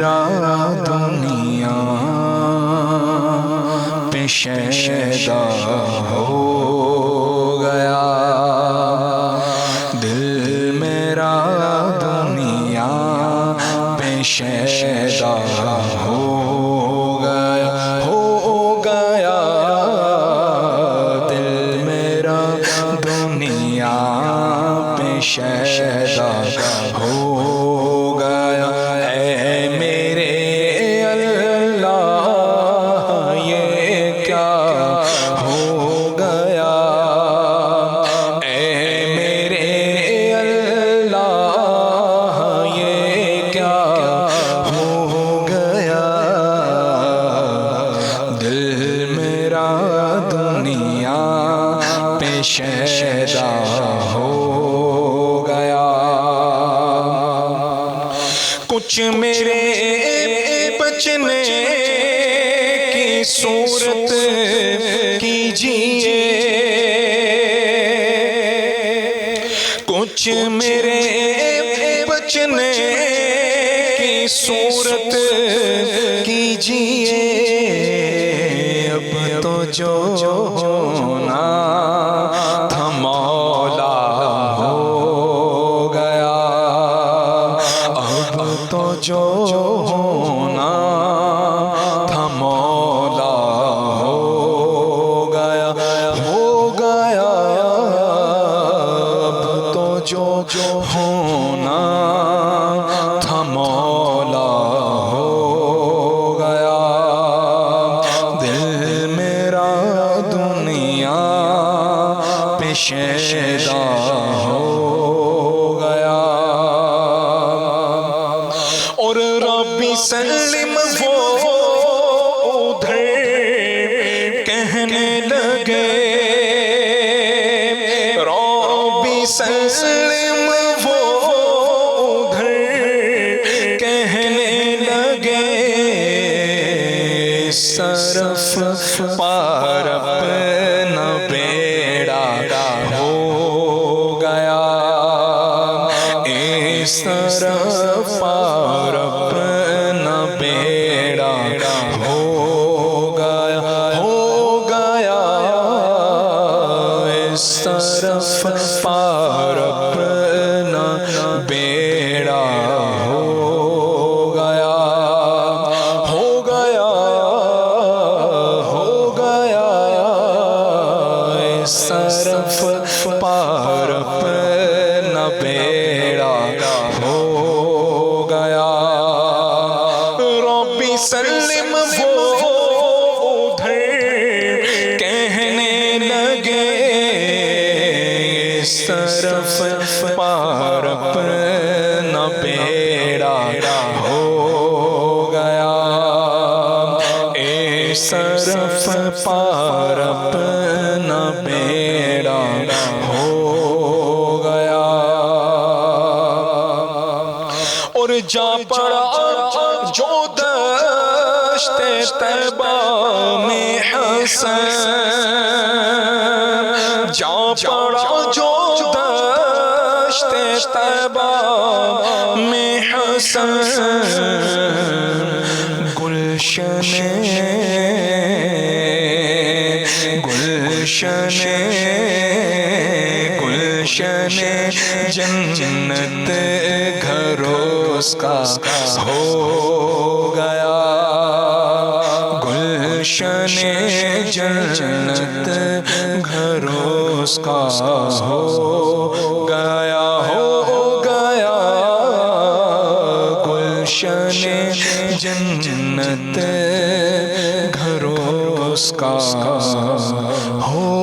میرا دنیا پہ شیدا ہو گیا، دل میرا دنیا پہ شیدا ہو گیا، دل میرا دنیا پہ شیدا ہو گیا۔ اے میرے اللہ یہ کیا ہو گیا، اے میرے اللہ یہ کیا ہو گیا، دل میرا دنیا پہ شیدا ہو گیا۔ کچھ میرے بچنے کی صورت کیجیے، کچھ میرے بچنے کی صورت کیجیے، اب تو جو ہونا تھا مولا ہو گیا، اب تو جو ہونا تھا مولا ہو گیا، اب تو جو ہونا تھا مولا ہو گیا، دل میرا دنیا پہ شیدا ہو گیا۔ اور ربی سلم وہ ادھر کہنے لگے، ربی سلم وہ ادھر کہنے لگے، صرف پار اپنا بیڑا ہو گیا، اس طرف پار اپنا بیڑا ہو گیا، اس طرف پار اپنا بیڑا ہو گیا، اس طرف پار اپنا بیڑا ہو گیا۔ ربی سلم وہ ادھر کہنے لگے، اس طرف پار اپنا بیڑا ہو گیا، اس طرف پار اپنا بیڑا ہو گیا۔ اور جا پڑا جو دشت طیبہ میں حسن، جا پڑا جو دشت طیبہ میں حسن، گلشن جنت گھر اس کا ہو گیا، گلشن جنت گھر اس کا ہو گیا، گلشن جنت گھر اس کا ہو